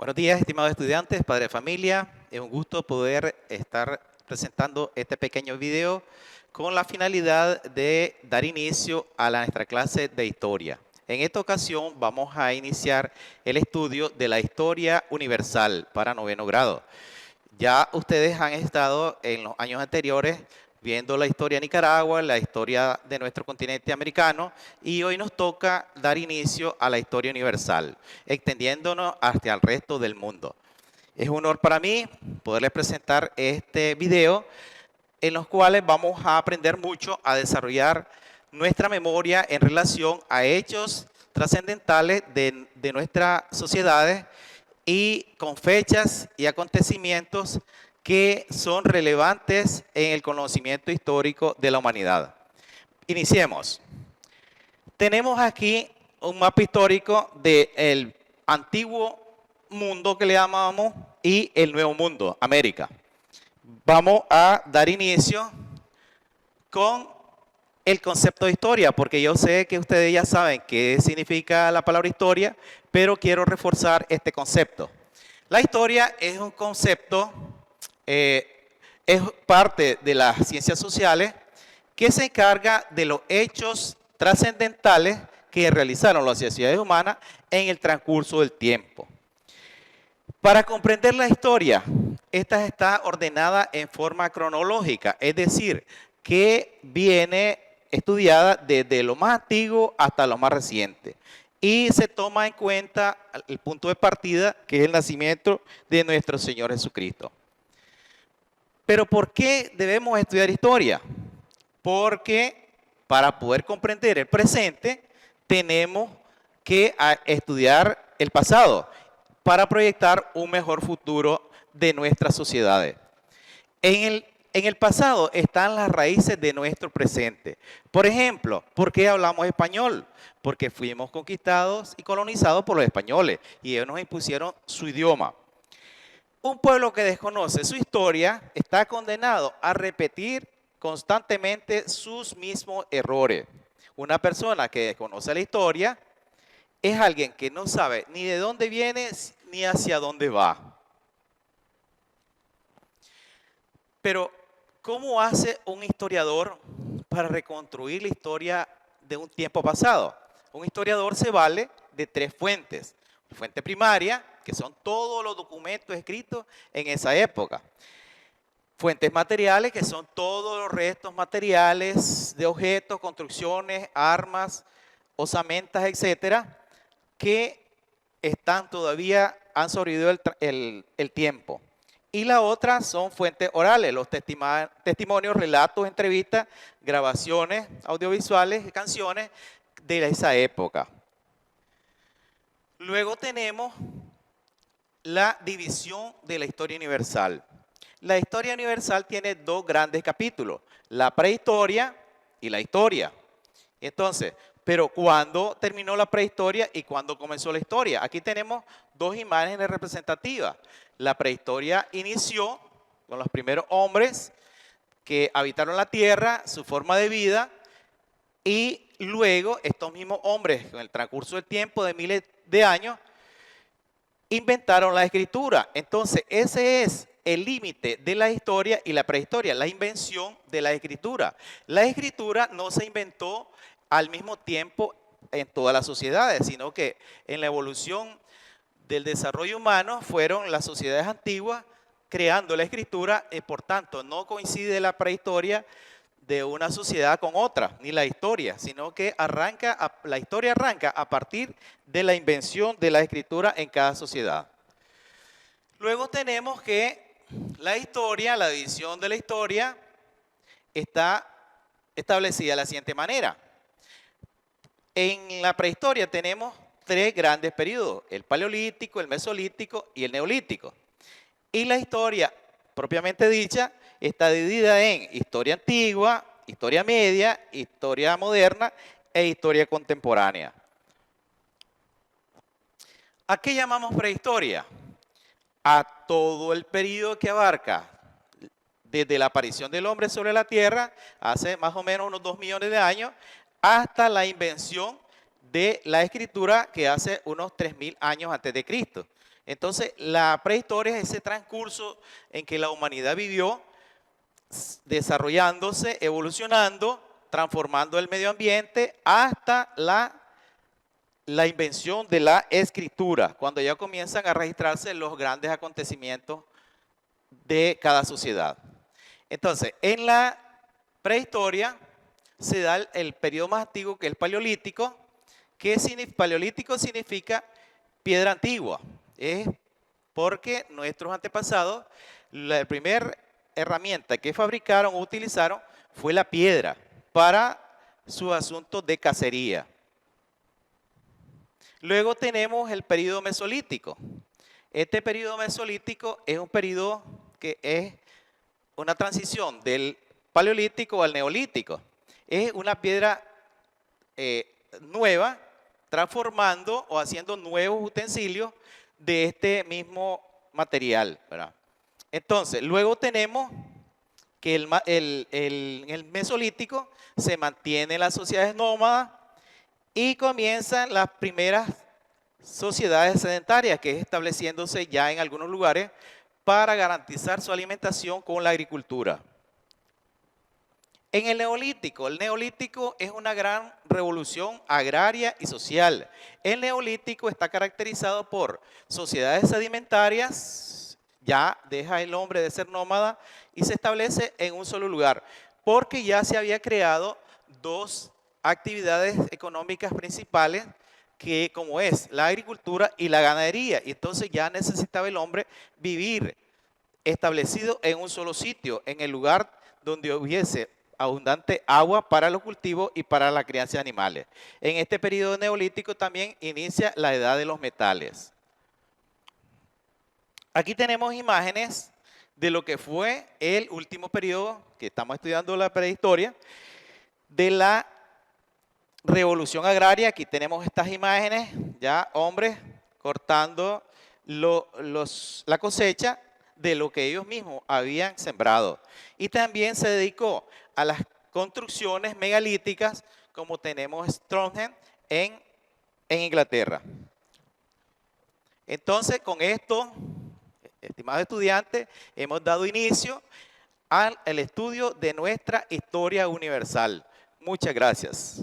Buenos días, estimados estudiantes, padres de familia. Es un gusto poder estar presentando este pequeño video con la finalidad de dar inicio a nuestra clase de historia. En esta ocasión vamos a iniciar el estudio de la historia universal para noveno grado. Ya ustedes han estado en los años anteriores viendo la historia de Nicaragua, la historia de nuestro continente americano, y hoy nos toca dar inicio a la historia universal, extendiéndonos hacia el resto del mundo. Es un honor para mí poderles presentar este video, en los cuales vamos a aprender mucho a desarrollar nuestra memoria en relación a hechos trascendentales de nuestras sociedades y con fechas y acontecimientos que son relevantes en el conocimiento histórico de la humanidad. Iniciemos. Tenemos aquí un mapa histórico del antiguo mundo que le llamamos y el nuevo mundo, América. Vamos a dar inicio con el concepto de historia, porque yo sé que ustedes ya saben qué significa la palabra historia, pero quiero reforzar este concepto. La historia es un concepto, es parte de las ciencias sociales que se encarga de los hechos trascendentales que realizaron las sociedades humanas en el transcurso del tiempo. Para comprender la historia, esta está ordenada en forma cronológica, es decir, que viene estudiada desde lo más antiguo hasta lo más reciente. Y se toma en cuenta el punto de partida, que es el nacimiento de nuestro Señor Jesucristo. Pero ¿por qué debemos estudiar historia? Porque para poder comprender el presente, tenemos que estudiar el pasado para proyectar un mejor futuro de nuestras sociedades. En el pasado están las raíces de nuestro presente. Por ejemplo, ¿por qué hablamos español? Porque fuimos conquistados y colonizados por los españoles y ellos nos impusieron su idioma. Un pueblo que desconoce su historia está condenado a repetir constantemente sus mismos errores. Una persona que desconoce la historia es alguien que no sabe ni de dónde viene ni hacia dónde va. Pero, ¿cómo hace un historiador para reconstruir la historia de un tiempo pasado? Un historiador se vale de tres fuentes. La fuente primaria, que son todos los documentos escritos en esa época. Fuentes materiales, que son todos los restos materiales de objetos, construcciones, armas, osamentas, etcétera, que están todavía, han sobrevivido el tiempo. Y la otra son fuentes orales, los testimonios, relatos, entrevistas, grabaciones audiovisuales, canciones de esa época. Luego tenemos la división de la historia universal. La historia universal tiene dos grandes capítulos, la prehistoria y la historia. Entonces, pero ¿cuándo terminó la prehistoria y cuándo comenzó la historia? Aquí tenemos dos imágenes representativas. La prehistoria inició con los primeros hombres que habitaron la tierra, su forma de vida, y luego estos mismos hombres, con el transcurso del tiempo de miles de años, inventaron la escritura. Entonces, ese es el límite de la historia y la prehistoria, la invención de la escritura. La escritura no se inventó al mismo tiempo en todas las sociedades, sino que en la evolución del desarrollo humano fueron las sociedades antiguas creando la escritura y por tanto no coincide la prehistoria de una sociedad con otra, ni la historia, sino que la historia arranca a partir de la invención de la escritura en cada sociedad. Luego tenemos que la historia, la división de la historia, está establecida de la siguiente manera. En la prehistoria tenemos tres grandes periodos, el paleolítico, el mesolítico y el neolítico. Y la historia, propiamente dicha, está dividida en historia antigua, historia media, historia moderna e historia contemporánea. ¿A qué llamamos prehistoria? A todo el periodo que abarca desde la aparición del hombre sobre la tierra, hace más o menos unos 2 millones de años, hasta la invención de la escritura que hace unos 3000 años antes de Cristo. Entonces, la prehistoria es ese transcurso en que la humanidad vivió desarrollándose, evolucionando, transformando el medio ambiente hasta la invención de la escritura, cuando ya comienzan a registrarse los grandes acontecimientos de cada sociedad. Entonces, en la prehistoria se da el periodo más antiguo, que es el paleolítico. Paleolítico significa piedra antigua. Es porque nuestros antepasados, la primera herramienta que fabricaron o utilizaron fue la piedra para sus asuntos de cacería. Luego tenemos el periodo mesolítico. Este periodo mesolítico es un periodo que es una transición del paleolítico al neolítico. Es una piedra nueva, transformando o haciendo nuevos utensilios de este mismo material, ¿verdad? Entonces, luego tenemos que en el mesolítico se mantienen las sociedades nómadas y comienzan las primeras sociedades sedentarias, que es estableciéndose ya en algunos lugares para garantizar su alimentación con la agricultura. En el neolítico es una gran revolución agraria y social. El neolítico está caracterizado por sociedades sedimentarias, ya deja el hombre de ser nómada y se establece en un solo lugar, porque ya se había creado dos actividades económicas principales, que como es la agricultura y la ganadería, y entonces ya necesitaba el hombre vivir establecido en un solo sitio, en el lugar donde hubiese abundante agua para los cultivos y para la crianza de animales. En este periodo neolítico también inicia la edad de los metales. Aquí tenemos imágenes de lo que fue el último periodo, que estamos estudiando la prehistoria, de la revolución agraria. Aquí tenemos estas imágenes, ya hombres cortando la cosecha de lo que ellos mismos habían sembrado. Y también se dedicó a las construcciones megalíticas, como tenemos Stonehenge en Inglaterra. Entonces, con esto, estimados estudiantes, hemos dado inicio al estudio de nuestra historia universal. Muchas gracias.